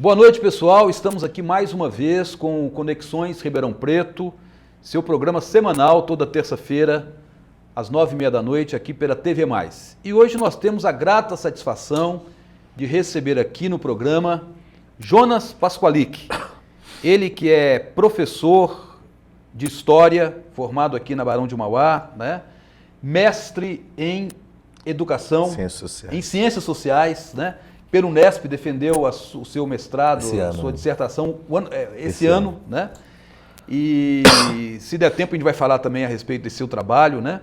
Boa noite, pessoal. Estamos aqui mais uma vez com Conexões Ribeirão Preto, seu programa semanal, toda terça-feira, às 9h30 da noite, aqui pela TV+. E hoje nós temos a grata satisfação de receber aqui no programa Jonas Pasqualic. Ele que é professor de História, formado aqui na Barão de Mauá, né? Mestre em Educação, em Ciências Sociais, né? Pelo Unesp, defendeu o seu mestrado, a sua dissertação esse ano, né? E se der tempo a gente vai falar também a respeito desse seu trabalho, né?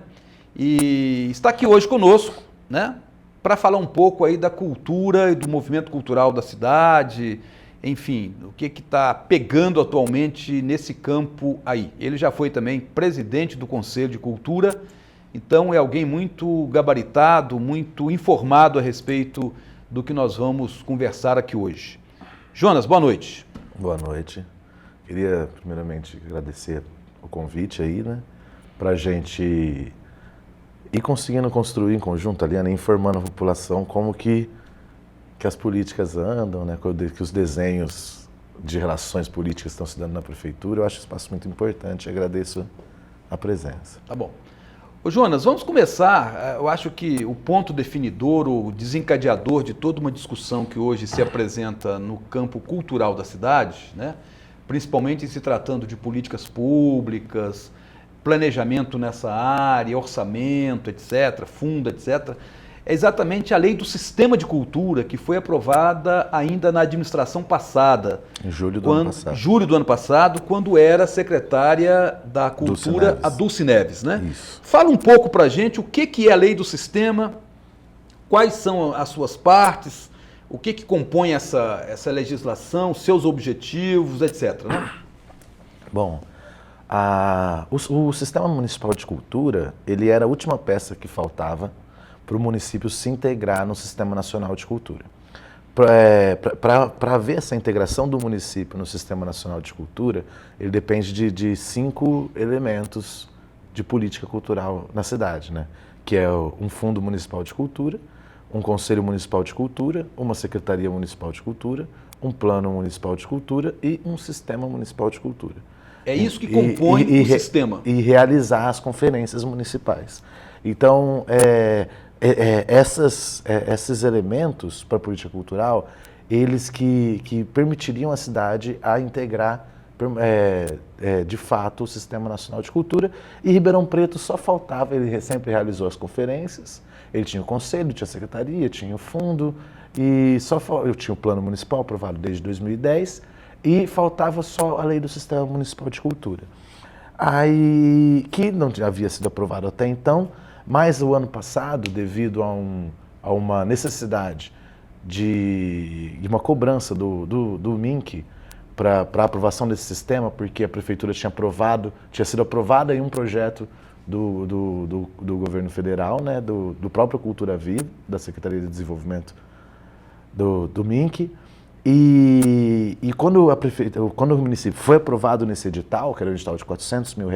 E está aqui hoje conosco, né? Para falar um pouco aí da cultura e do movimento cultural da cidade, enfim, o que está pegando atualmente nesse campo aí. Ele já foi também presidente do Conselho de Cultura, então é alguém muito gabaritado, muito informado a respeito do que nós vamos conversar aqui hoje. Jonas, boa noite. Boa noite. Queria primeiramente agradecer o convite aí, né? Para a gente ir conseguindo construir em conjunto ali, né? Informando a população como que as políticas andam, né? Que os desenhos de relações políticas estão se dando na prefeitura. Eu acho um espaço muito importante, agradeço a presença. Tá bom. Ô Jonas, vamos começar. Eu acho que o ponto definidor, o desencadeador de toda uma discussão que hoje se apresenta no campo cultural da cidade, né? Principalmente se tratando de políticas públicas, planejamento nessa área, orçamento, etc., fundo, etc., é exatamente a lei do sistema de cultura que foi aprovada ainda na administração passada. Em julho do ano passado. Julho do ano passado, quando era secretária da Cultura, a Dulce Neves, né? Isso. Fala um pouco pra gente o que é a lei do sistema, quais são as suas partes, o que compõe essa legislação, seus objetivos, etc., né? Bom, o Sistema Municipal de Cultura, ele era a última peça que faltava para o município se integrar no Sistema Nacional de Cultura. Para haver essa integração do município no Sistema Nacional de Cultura, ele depende de 5 elementos de política cultural na cidade, né? Que é um Fundo Municipal de Cultura, um Conselho Municipal de Cultura, uma Secretaria Municipal de Cultura, um Plano Municipal de Cultura e um Sistema Municipal de Cultura. É isso que compõe o sistema. E realizar as conferências municipais. Então, esses elementos para a política cultural, eles que permitiriam a cidade a integrar de fato o Sistema Nacional de Cultura, e Ribeirão Preto só faltava, ele sempre realizou as conferências, ele tinha o conselho, tinha a secretaria, tinha o fundo, e eu tinha o plano municipal aprovado desde 2010, e faltava só a lei do Sistema Municipal de Cultura. Aí, que não havia sido aprovado até então, mas o ano passado, devido a uma necessidade de uma cobrança do MINC para a aprovação desse sistema, porque a prefeitura tinha sido aprovada em um projeto do governo federal, né, do próprio Cultura Viva, da Secretaria de Desenvolvimento do MINC, e quando o município foi aprovado nesse edital, que era um edital de R$400 mil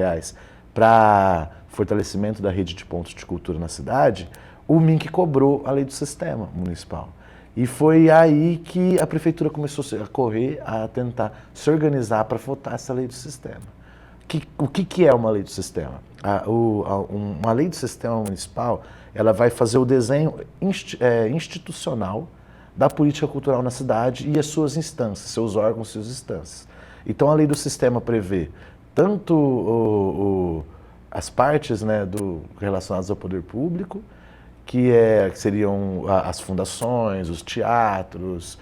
para fortalecimento da rede de pontos de cultura na cidade, o MINC cobrou a lei do sistema municipal. E foi aí que a prefeitura começou a correr, a tentar se organizar para votar essa lei do sistema. O que é uma lei do sistema? Uma lei do sistema municipal, ela vai fazer o desenho institucional da política cultural na cidade e as suas instâncias, seus órgãos, suas instâncias. Então a lei do sistema prevê tanto as partes, né, relacionadas ao poder público, que seriam as fundações, os teatros,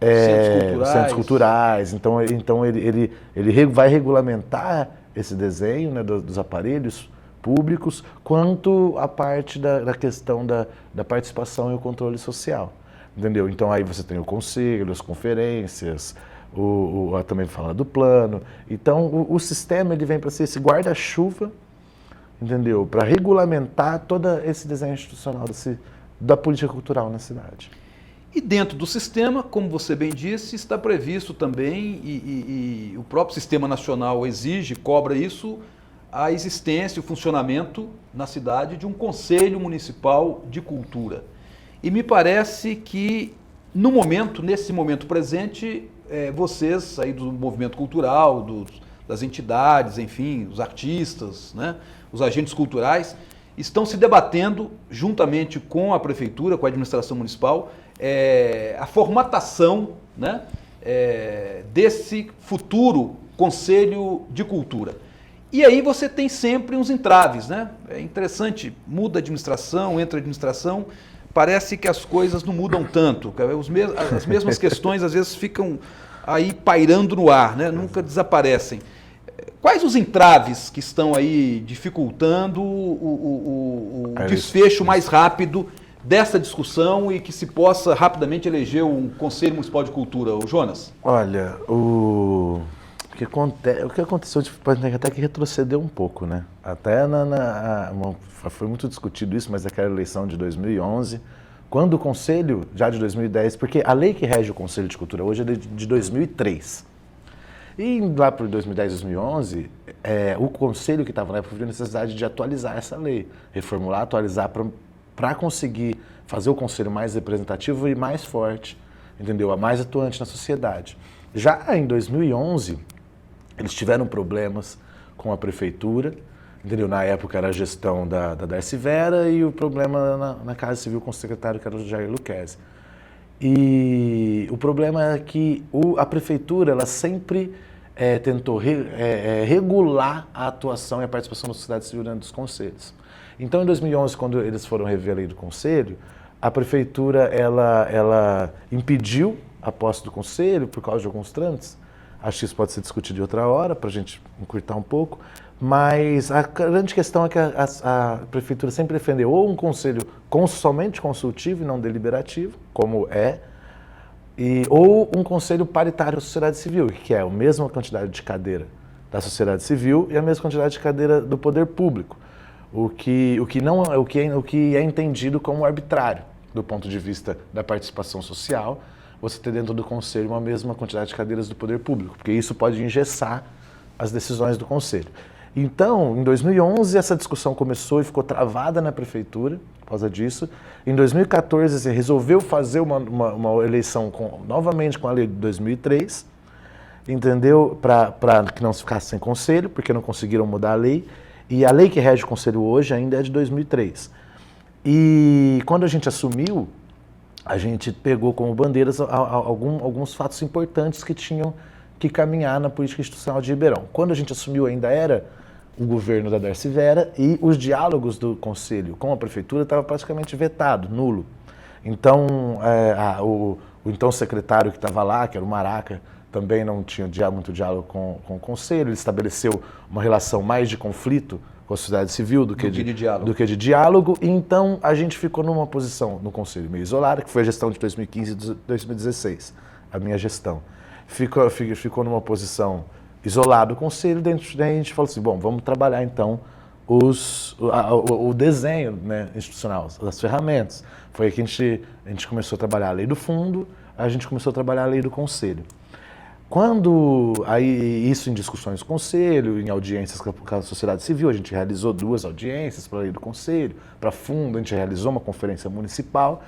os centros culturais. Então ele vai regulamentar esse desenho, né, dos aparelhos públicos, quanto a parte da questão da participação e o controle social. Entendeu? Então aí você tem o conselho, as conferências, também fala do plano. Então o sistema ele vem para ser esse guarda-chuva, entendeu? Para regulamentar todo esse desenho institucional da política cultural na cidade. E dentro do sistema, como você bem disse, está previsto também, e o próprio Sistema Nacional exige, cobra isso, a existência e o funcionamento na cidade de um Conselho Municipal de Cultura. E me parece que nesse momento presente, vocês aí do movimento cultural, das entidades, enfim, os artistas, né, os agentes culturais, estão se debatendo juntamente com a prefeitura, com a administração municipal, a formatação, né, desse futuro Conselho de Cultura. E aí você tem sempre uns entraves, né? É interessante, muda a administração, entra a administração, parece que as coisas não mudam tanto. As mesmas questões às vezes ficam aí pairando no ar, né? Nunca desaparecem. Quais os entraves que estão aí dificultando o desfecho mais rápido dessa discussão e que se possa rapidamente eleger um Conselho Municipal de Cultura, o Jonas? Olha, o que aconteceu, pode até que retroceder um pouco, né? Até foi muito discutido isso, mas naquela eleição de 2011, quando o Conselho, já de 2010, porque a lei que rege o Conselho de Cultura hoje é de 2003. E lá para 2010, 2011, o Conselho que estava na época viu a necessidade de atualizar essa lei, reformular, atualizar para conseguir fazer o Conselho mais representativo e mais forte, entendeu? Mais atuante na sociedade. Já em 2011, eles tiveram problemas com a prefeitura, entendeu? Na época era a gestão da Darcy Vera e o problema na Casa Civil com o secretário, que era o Jair Lucchesi. E o problema é que a prefeitura ela sempre tentou regular a atuação e a participação da sociedade civil dentro dos conselhos. Então, em 2011, quando eles foram rever a lei do conselho, a prefeitura ela impediu a posse do conselho por causa de alguns trâmites. Acho que isso pode ser discutido de outra hora, para a gente encurtar um pouco. Mas a grande questão é que a prefeitura sempre defendeu ou um conselho somente consultivo e não deliberativo, como ou um conselho paritário da sociedade civil, que é a mesma quantidade de cadeira da sociedade civil e a mesma quantidade de cadeira do poder público, o que é entendido como arbitrário do ponto de vista da participação social, você ter dentro do conselho uma mesma quantidade de cadeiras do poder público, porque isso pode engessar as decisões do conselho. Então, em 2011, essa discussão começou e ficou travada na prefeitura por causa disso. Em 2014, você resolveu fazer uma eleição novamente com a lei de 2003, entendeu? Para que não se ficasse sem conselho, porque não conseguiram mudar a lei. E a lei que rege o conselho hoje ainda é de 2003. E quando a gente assumiu, a gente pegou como bandeiras alguns fatos importantes que tinham que caminhar na política institucional de Ribeirão. Quando a gente assumiu, ainda era o governo da Darcy Vera e os diálogos do Conselho com a Prefeitura estavam praticamente vetado, nulo. Então, o então secretário que estava lá, que era o Maraca, também não tinha muito diálogo com o Conselho. Ele estabeleceu uma relação mais de conflito com a sociedade civil do que de diálogo. E então, a gente ficou numa posição no Conselho meio isolada, que foi a gestão de 2015 e 2016, a minha gestão. Ficou numa posição isolada o Conselho, daí a gente falou assim, bom, vamos trabalhar então o desenho, né, institucional, as ferramentas. Foi aí que a gente começou a trabalhar a lei do fundo, a gente começou a trabalhar a lei do Conselho. Isso em discussões do Conselho, em audiências com a sociedade civil, a gente realizou 2 audiências para a lei do Conselho, para fundo, a gente realizou uma conferência municipal.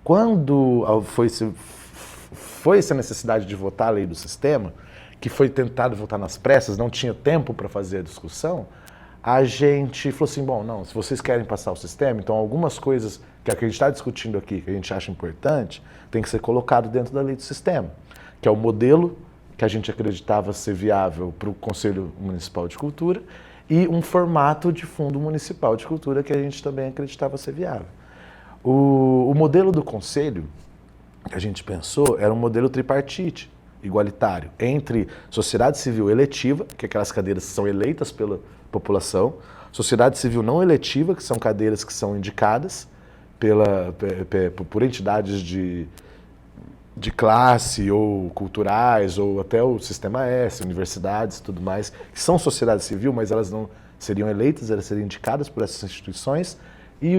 Quando foi-se a necessidade de votar a lei do sistema, que foi tentado votar nas pressas, não tinha tempo para fazer a discussão, a gente falou assim, bom, não, se vocês querem passar o sistema, então algumas coisas que a gente está discutindo aqui, que a gente acha importante, tem que ser colocado dentro da lei do sistema, que é o modelo que a gente acreditava ser viável para o Conselho Municipal de Cultura e um formato de Fundo Municipal de Cultura que a gente também acreditava ser viável. O modelo do Conselho que a gente pensou era um modelo tripartite, igualitário, entre sociedade civil eletiva, que é aquelas cadeiras que são eleitas pela população, sociedade civil não eletiva, que são cadeiras que são indicadas por entidades de classe ou culturais, ou até o Sistema S, universidades e tudo mais, que são sociedade civil, mas elas não seriam eleitas, elas seriam indicadas por essas instituições, e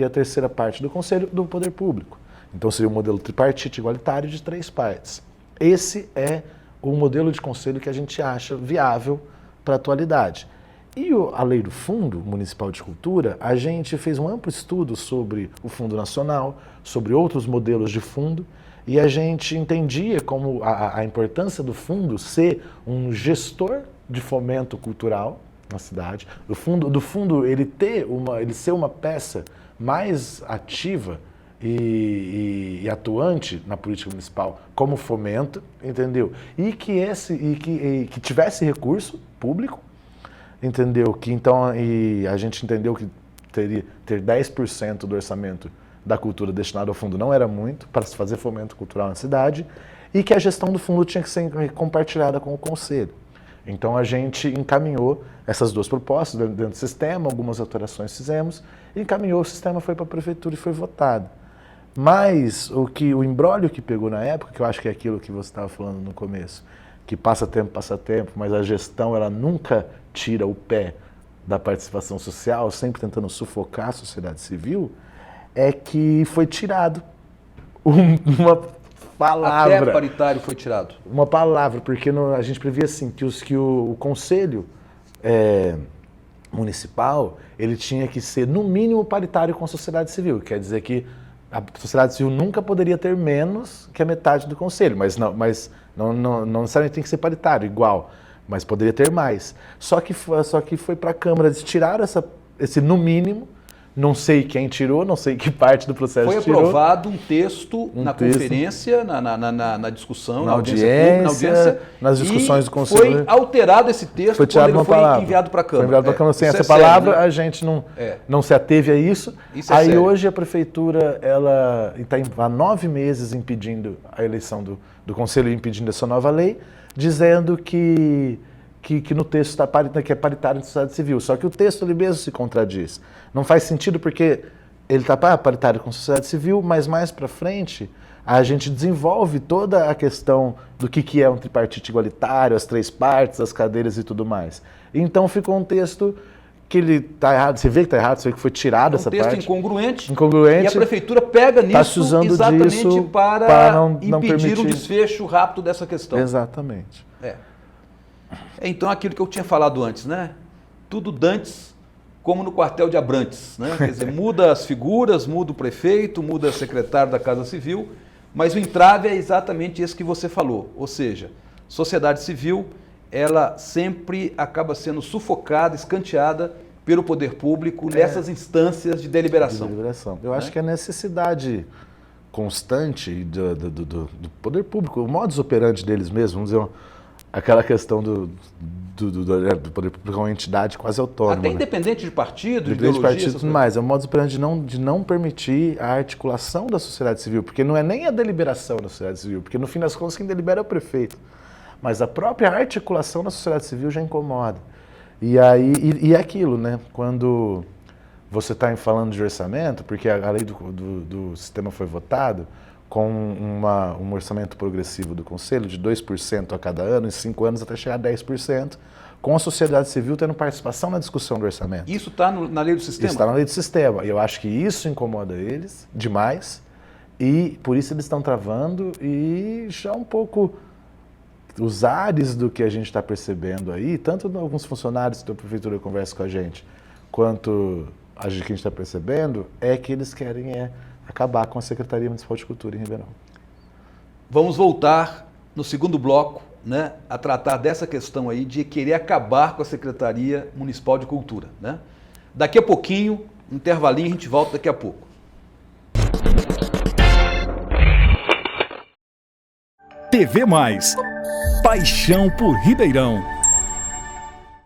a terceira parte do Conselho do Poder Público. Então seria um modelo tripartite igualitário de 3 partes. Esse é o modelo de conselho que a gente acha viável para a atualidade. E a lei do Fundo Municipal de Cultura, a gente fez um amplo estudo sobre o Fundo Nacional, sobre outros modelos de fundo, e a gente entendia como a importância do fundo ser um gestor de fomento cultural na cidade, do fundo ele ser uma peça mais ativa e atuante na política municipal como fomento, entendeu? E que tivesse recurso público, entendeu? Que então e a gente entendeu que ter 10% do orçamento da cultura destinado ao fundo não era muito para se fazer fomento cultural na cidade e que a gestão do fundo tinha que ser compartilhada com o conselho. Então a gente encaminhou essas duas propostas dentro do sistema, algumas alterações fizemos, encaminhou, o sistema foi para a prefeitura e foi votado. Mas o imbróglio que pegou na época, que eu acho que é aquilo que você estava falando no começo, que passa tempo, mas a gestão ela nunca tira o pé da participação social, sempre tentando sufocar a sociedade civil, é que foi tirado uma palavra. Até paritário foi tirado. Uma palavra, porque a gente previa assim, que o conselho municipal ele tinha que ser, no mínimo, paritário com a sociedade civil. Quer dizer que a sociedade civil nunca poderia ter menos que a metade do conselho, mas não necessariamente tem que ser paritário, igual, mas poderia ter mais. Só que foi para a Câmara, eles tiraram esse no mínimo. Não sei quem tirou, não sei que parte do processo tirou. Foi aprovado um texto na conferência, na discussão, na audiência, nas discussões do Conselho. Foi alterado esse texto foi tirado quando ele foi enviado para a Câmara. Foi enviado para a Câmara sem essa palavra, sério, né? A gente não se ateve a isso. Aí sério. Hoje a Prefeitura está há 9 meses impedindo a eleição do Conselho, impedindo essa nova lei, dizendo que no texto que é paritário de sociedade civil. Só que o texto ele mesmo se contradiz. Não faz sentido porque ele está paritário com sociedade civil, mas mais para frente a gente desenvolve toda a questão do que é um tripartite igualitário, as 3 partes, as cadeiras e tudo mais. Então ficou um texto que ele está errado, você vê que está errado, você vê que foi tirado essa parte. Um texto incongruente. E a Prefeitura pega nisso exatamente para não impedir um desfecho rápido dessa questão. Exatamente. Então, aquilo que eu tinha falado antes, né? Tudo dantes como no quartel de Abrantes, né? Quer dizer, muda as figuras, muda o prefeito, muda o secretário da Casa Civil, mas o entrave é exatamente esse que você falou, ou seja, sociedade civil, ela sempre acaba sendo sufocada, escanteada pelo poder público nessas instâncias de deliberação. Eu acho que a necessidade constante do poder público, o modus operandi deles mesmos, vamos dizer, aquela questão do poder público é uma entidade quase autônoma. Até independente de partido, de ideologia. Independente de partido e tudo mais. É um modus operandi de não permitir a articulação da sociedade civil, porque não é nem a deliberação da sociedade civil, porque no fim das contas quem delibera é o prefeito. Mas a própria articulação da sociedade civil já incomoda. E é aquilo, né? Quando você está falando de orçamento, porque a lei do sistema foi votado, com um orçamento progressivo do Conselho de 2% a cada ano, em 5 anos até chegar a 10%, com a sociedade civil tendo participação na discussão do orçamento. Isso está na lei do sistema? Isso está na lei do sistema. E eu acho que isso incomoda eles demais, e por isso eles estão travando, e já um pouco os ares do que a gente está percebendo aí, tanto alguns funcionários da Prefeitura conversam com a gente, quanto a gente está percebendo, é que eles querem acabar com a Secretaria Municipal de Cultura em Ribeirão. Vamos voltar no segundo bloco, né, a tratar dessa questão aí de querer acabar com a Secretaria Municipal de Cultura, né? Daqui a pouquinho, um intervalinho, a gente volta daqui a pouco. TV Mais. Paixão por Ribeirão.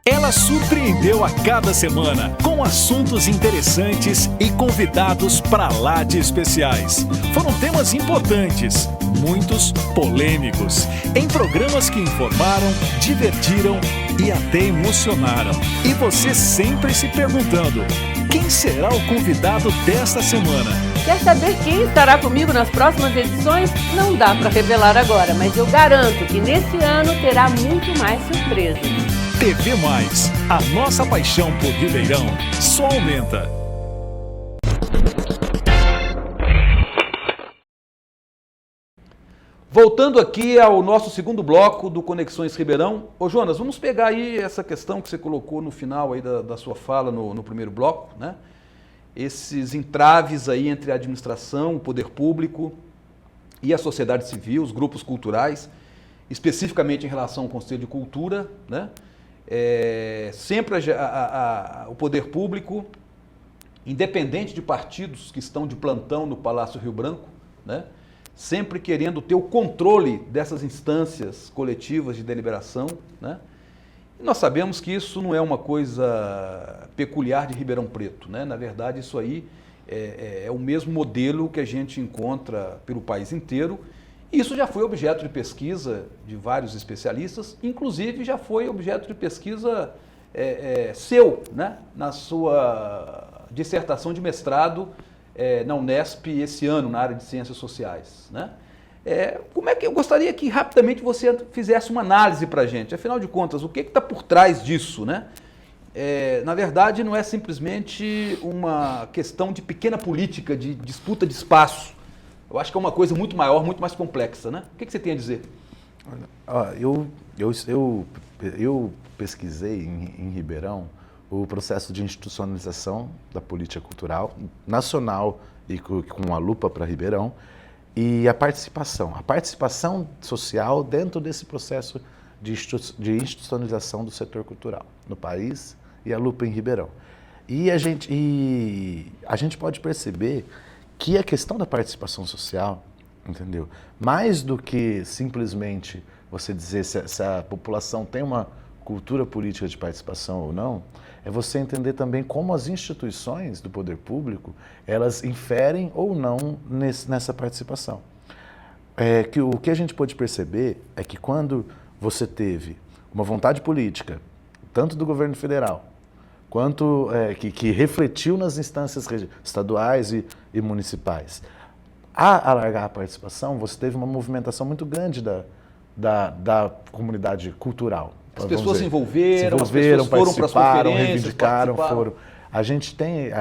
Ela surpreendeu a cada semana com assuntos interessantes e convidados pra lá de especiais. Foram temas importantes, muitos polêmicos, em programas que informaram, divertiram e até emocionaram. E você sempre se perguntando, quem será o convidado desta semana? Quer saber quem estará comigo nas próximas edições? Não dá para revelar agora, mas eu garanto que nesse ano terá muito mais surpresas. TV Mais, a nossa paixão por Ribeirão só aumenta. Voltando aqui ao nosso segundo bloco do Conexões Ribeirão. Ô Jonas, vamos pegar aí essa questão que você colocou no final aí da sua fala no primeiro bloco, né? Esses entraves aí entre a administração, o poder público e a sociedade civil, os grupos culturais, especificamente em relação ao Conselho de Cultura, né? Sempre o poder público, independente de partidos que estão de plantão no Palácio Rio Branco, né? Sempre querendo ter o controle dessas instâncias coletivas de deliberação, né? E nós sabemos que isso não é uma coisa peculiar de Ribeirão Preto, né? Na verdade, isso aí é o mesmo modelo que a gente encontra pelo país inteiro. E isso já foi objeto de pesquisa de vários especialistas, inclusive já foi objeto de pesquisa seu, né? Na sua dissertação de mestrado na Unesp esse ano, na área de Ciências Sociais, né? Como é que eu gostaria que rapidamente você fizesse uma análise para a gente? Afinal de contas, o que está por trás disso, né? Na verdade, não é simplesmente uma questão de pequena política, de disputa de espaço. Eu acho que é uma coisa muito maior, muito mais complexa, né? O que você tem a dizer? Eu pesquisei em Ribeirão o processo de institucionalização da política cultural nacional e com a lupa para Ribeirão e a participação social dentro desse processo de institucionalização do setor cultural no país e a lupa em Ribeirão. E a gente pode perceber que a questão da participação social, entendeu? Mais do que simplesmente você dizer se a população tem uma cultura política de participação ou não, é você entender também como as instituições do poder público, elas inferem ou não nessa participação. O que a gente pode perceber é que quando você teve uma vontade política, tanto do governo federal, quanto que refletiu nas instâncias estaduais e municipais, a alargar a participação, você teve uma movimentação muito grande da comunidade cultural. As pessoas se envolveram, as pessoas foram para as conferências, reivindicaram, foram. A gente tem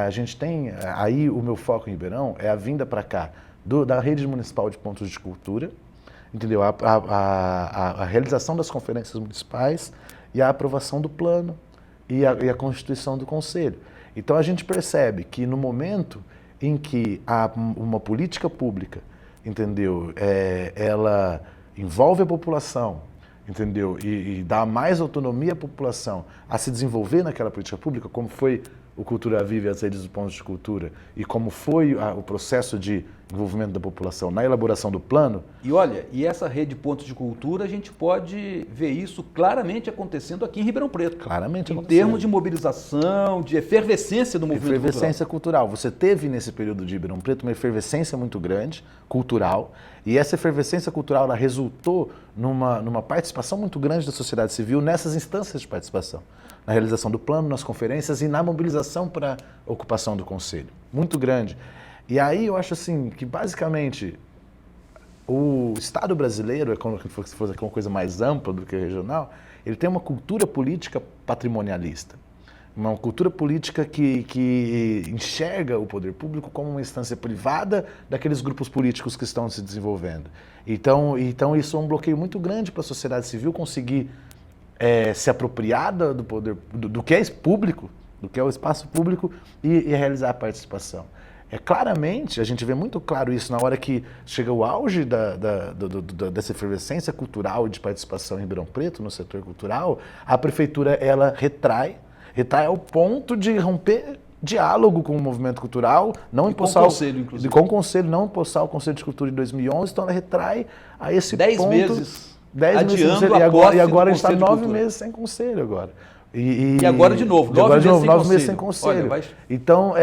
aí o meu foco em Ribeirão é a vinda para cá da rede municipal de pontos de cultura, entendeu? A realização das conferências municipais e a aprovação do plano e a constituição do conselho. Então a gente percebe que no momento em que há uma política pública, entendeu? Ela envolve a população, entendeu? E dá mais autonomia à população a se desenvolver naquela política pública, como foi o Cultura Viva e as redes dos pontos de cultura, e como foi o processo de envolvimento da população na elaboração do plano. E olha, essa rede de pontos de cultura, a gente pode ver isso claramente acontecendo aqui em Ribeirão Preto. Claramente acontecendo. Em termos de mobilização, de efervescência do movimento efervescência cultural. Você teve nesse período de Ribeirão Preto uma efervescência muito grande, cultural, e essa efervescência cultural ela resultou numa participação muito grande da sociedade civil nessas instâncias de participação, na realização do plano, nas conferências e na mobilização para a ocupação do conselho. Muito grande. E aí eu acho assim que basicamente o Estado brasileiro, se fosse uma coisa mais ampla do que regional, ele tem uma cultura política patrimonialista. Uma cultura política que enxerga o poder público como uma instância privada daqueles grupos políticos que estão se desenvolvendo. Então isso é um bloqueio muito grande para a sociedade civil conseguir se apropriar do poder, do que é público, do que é o espaço público e realizar a participação. Claramente, a gente vê muito claro isso na hora que chega o auge dessa efervescência cultural e de participação em Ribeirão Preto, no setor cultural, a prefeitura ela retrai ao ponto de romper diálogo com o movimento cultural, não impulsar com o conselho, inclusive. Com o conselho, não impulsar o Conselho de Cultura em 2011, então ela retrai a esse 10 ponto. meses. 10 meses e agora a gente está 9 meses sem conselho agora. E agora de novo, 9 meses sem conselho. Olha, Então,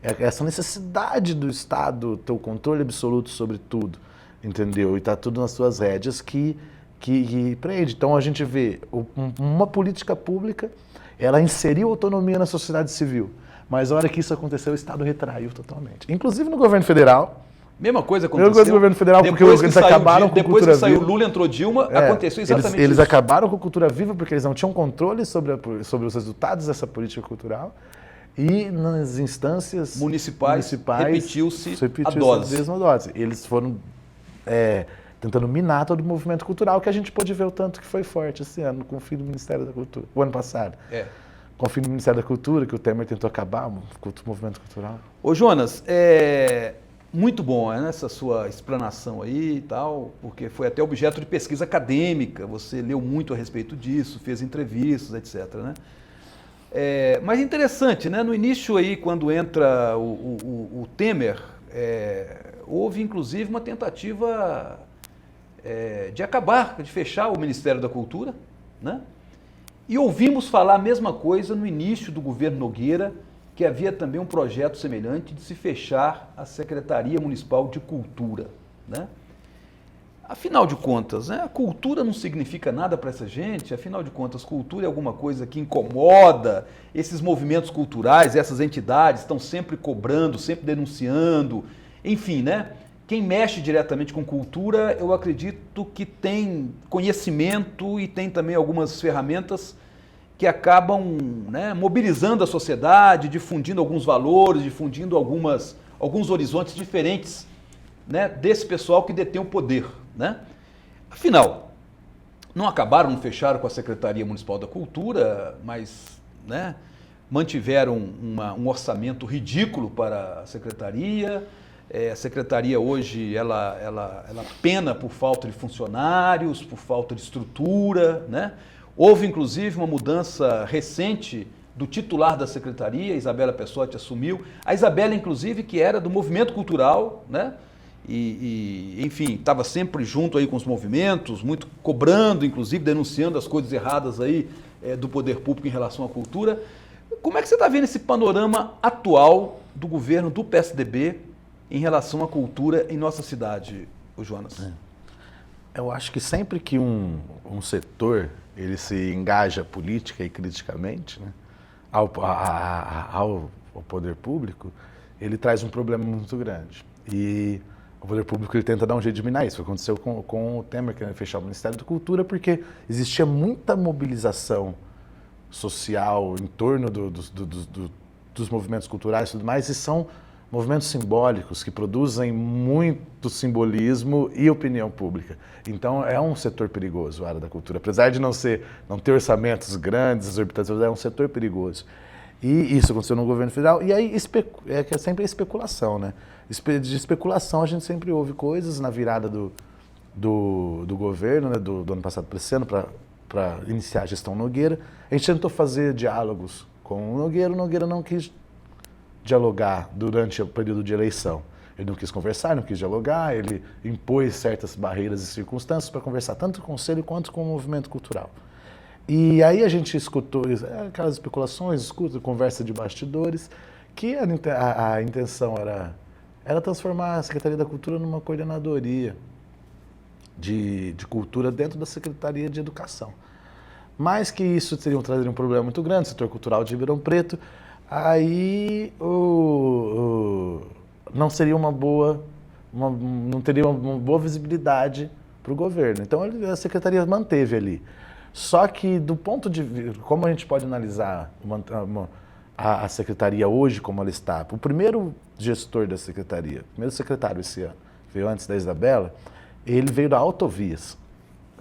essa necessidade do Estado ter o controle absoluto sobre tudo, entendeu? E está tudo nas suas rédeas que prende. Então, a gente vê uma política pública, ela inseriu autonomia na sociedade civil, mas a hora que isso aconteceu, o Estado retraiu totalmente. Inclusive no governo federal. Mesma coisa aconteceu. Mesma coisa no governo federal, porque eles acabaram com a Cultura Viva. Depois que saiu Lula, entrou Dilma, aconteceu exatamente isso. Eles acabaram com a Cultura Viva porque eles não tinham controle sobre os resultados dessa política cultural. E nas instâncias municipais repetiu-se a dose. Mesma dose. Eles foram tentando minar todo o movimento cultural, que a gente pôde ver o tanto que foi forte esse ano, com o fim do Ministério da Cultura, o ano passado. Com o fim do Ministério da Cultura, que o Temer tentou acabar o movimento cultural. Ô Jonas, muito bom essa sua explanação aí e tal, porque foi até objeto de pesquisa acadêmica, você leu muito a respeito disso, fez entrevistas, etc., né? Mas interessante, né? No início aí, quando entra o Temer, houve inclusive uma tentativa de acabar, de fechar o Ministério da Cultura, né? E ouvimos falar a mesma coisa no início do governo Nogueira, que havia também um projeto semelhante de se fechar a Secretaria Municipal de Cultura, né? Afinal de contas, né, a cultura não significa nada para essa gente, afinal de contas, cultura é alguma coisa que incomoda, esses movimentos culturais, essas entidades estão sempre cobrando, sempre denunciando, enfim, né? Quem mexe diretamente com cultura, eu acredito que tem conhecimento e tem também algumas ferramentas que acabam, né, mobilizando a sociedade, difundindo alguns valores, difundindo alguns horizontes diferentes, né, desse pessoal que detém o poder, né? Afinal, não acabaram, não fecharam com a Secretaria Municipal da Cultura, mas, né, mantiveram um orçamento ridículo para a Secretaria. A Secretaria hoje, ela pena por falta de funcionários, por falta de estrutura, né? Houve, inclusive, uma mudança recente do titular da Secretaria, Isabela Pessotti assumiu. A Isabela, inclusive, que era do movimento cultural, né? Enfim, estava sempre junto aí com os movimentos, muito cobrando, inclusive, denunciando as coisas erradas aí do poder público em relação à cultura. Como é que você está vendo esse panorama atual do governo do PSDB em relação à cultura em nossa cidade, o Jonas? Eu acho que sempre que um setor ele se engaja política e criticamente, né, ao poder público, ele traz um problema muito grande. E o poder público ele tenta dar um jeito de minar isso. Foi o que aconteceu com o Temer, querendo fechar o Ministério da Cultura, porque existia muita mobilização social em torno dos movimentos culturais e tudo mais, e são movimentos simbólicos que produzem muito simbolismo e opinião pública. Então é um setor perigoso a área da cultura. Apesar de não ter orçamentos grandes, exorbitantes, é um setor perigoso. E isso aconteceu no governo federal. E aí é sempre a especulação, né? De especulação a gente sempre ouve coisas na virada do governo, né? do ano passado para esse ano, para iniciar a gestão Nogueira. A gente tentou fazer diálogos com o Nogueira não quis dialogar durante o período de eleição. Ele não quis conversar, não quis dialogar, ele impôs certas barreiras e circunstâncias para conversar tanto com o Conselho quanto com o movimento cultural. E aí a gente escutou aquelas especulações, conversa de bastidores, que a intenção era transformar a Secretaria da Cultura numa coordenadoria de cultura dentro da Secretaria de Educação. Mas que isso trazeria um problema muito grande, o setor cultural de Ribeirão Preto. Aí não seria não teria uma boa visibilidade para o governo. Então a secretaria manteve ali. Só que do ponto de vista, como a gente pode analisar a secretaria hoje como ela está, o primeiro gestor da secretaria, o primeiro secretário esse ano, veio antes da Isabela, ele veio da Autovias.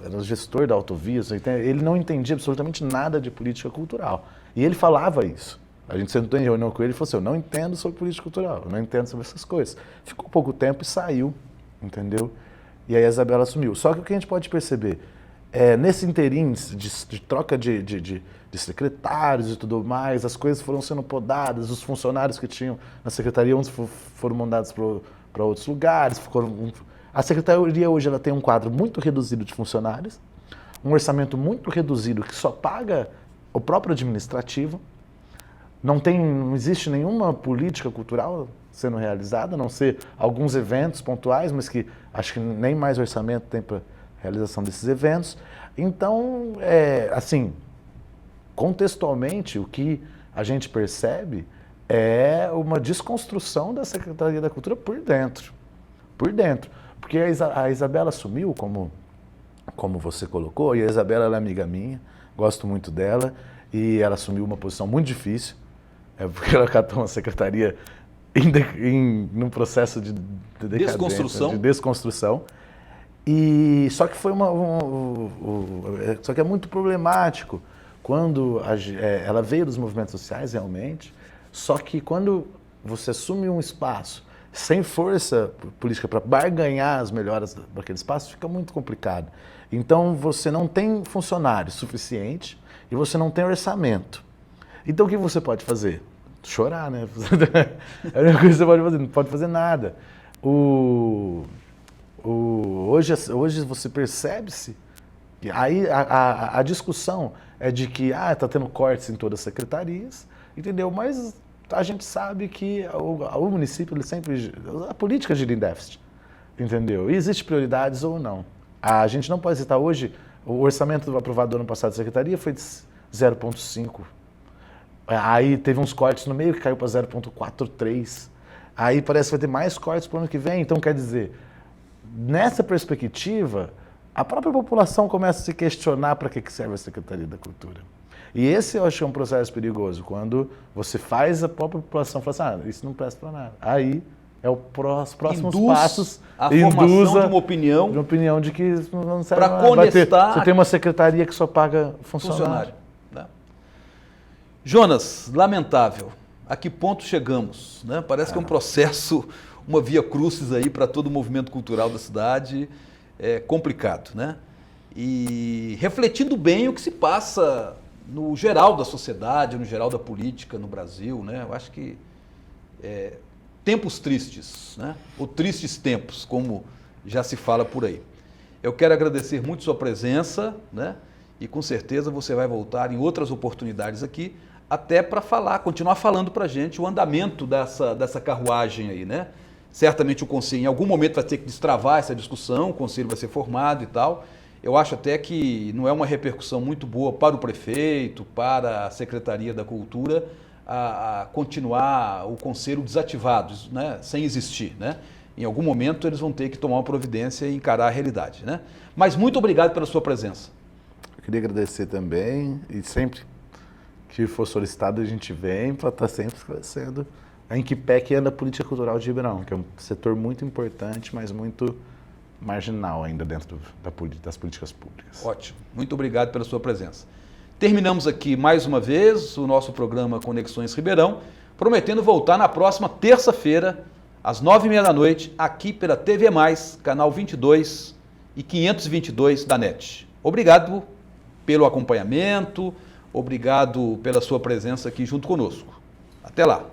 Era o gestor da Autovias, ele não entendia absolutamente nada de política cultural. E ele falava isso. A gente sentou em reunião com ele e falou assim, eu não entendo sobre política cultural, eu não entendo sobre essas coisas. Ficou pouco tempo e saiu, entendeu? E aí a Isabela assumiu. Só que o que a gente pode perceber, nesse interim de troca de secretários e tudo mais, as coisas foram sendo podadas, os funcionários que tinham na secretaria, uns foram mandados para outros lugares. A secretaria hoje ela tem um quadro muito reduzido de funcionários, um orçamento muito reduzido que só paga o próprio administrativo. Não existe nenhuma política cultural sendo realizada, a não ser alguns eventos pontuais, mas que acho que nem mais orçamento tem para realização desses eventos. Então, assim, contextualmente, o que a gente percebe é uma desconstrução da Secretaria da Cultura por dentro. Por dentro. Porque a Isabela assumiu, como você colocou, e a Isabela ela é amiga minha, gosto muito dela, e ela assumiu uma posição muito difícil, porque ela catou uma secretaria num processo de desconstrução. E só que foi só que é muito problemático quando ela veio dos movimentos sociais realmente, só que quando você assume um espaço sem força política para barganhar as melhoras daquele espaço, fica muito complicado. Então você não tem funcionário suficiente e você não tem orçamento. Então o que você pode fazer? Chorar, né? É a única coisa que você pode fazer, não pode fazer nada. Hoje você percebe-se, aí a discussão é de que está tendo cortes em todas as secretarias, entendeu? Mas a gente sabe que o município, ele sempre, a política gira em déficit, entendeu? E existem prioridades ou não. A gente não pode citar hoje, o orçamento aprovado ano passado da secretaria foi de 0,5. Aí teve uns cortes no meio que caiu para 0,43. Aí parece que vai ter mais cortes para o ano que vem, então quer dizer, nessa perspectiva, a própria população começa a se questionar para que serve a Secretaria da Cultura. E esse eu acho que é um processo perigoso, quando você faz a própria população falar assim, isso não presta para nada. Aí é os próximos passos. A formação de uma opinião de que não serve para conectar. Você tem uma secretaria que só paga funcionário. Né? Jonas, lamentável. A que ponto chegamos? Né? Parece que é um processo, uma via crucis aí para todo o movimento cultural da cidade. É complicado, né? E refletindo bem o que se passa no geral da sociedade, no geral da política no Brasil, né? Eu acho que tempos tristes, né? Ou tristes tempos, como já se fala por aí. Eu quero agradecer muito sua presença, né? E com certeza você vai voltar em outras oportunidades aqui, até para continuar falando para a gente o andamento dessa carruagem aí, né? Certamente o Conselho, em algum momento, vai ter que destravar essa discussão, o Conselho vai ser formado e tal. Eu acho até que não é uma repercussão muito boa para o prefeito, para a Secretaria da Cultura, a continuar o Conselho desativado, né? Sem existir, né? Em algum momento eles vão ter que tomar uma providência e encarar a realidade, né? Mas muito obrigado pela sua presença. Eu queria agradecer também, e sempre que for solicitado a gente vem para estar sempre esclarecendo em que pé que anda a política cultural de Ribeirão, que é um setor muito importante, mas muito marginal ainda dentro das políticas públicas. Ótimo, muito obrigado pela sua presença. Terminamos aqui mais uma vez o nosso programa Conexões Ribeirão, prometendo voltar na próxima terça-feira, às 9h30 da noite, aqui pela TV+, canal 22 e 522 da NET. Obrigado pelo acompanhamento, obrigado pela sua presença aqui junto conosco. Até lá!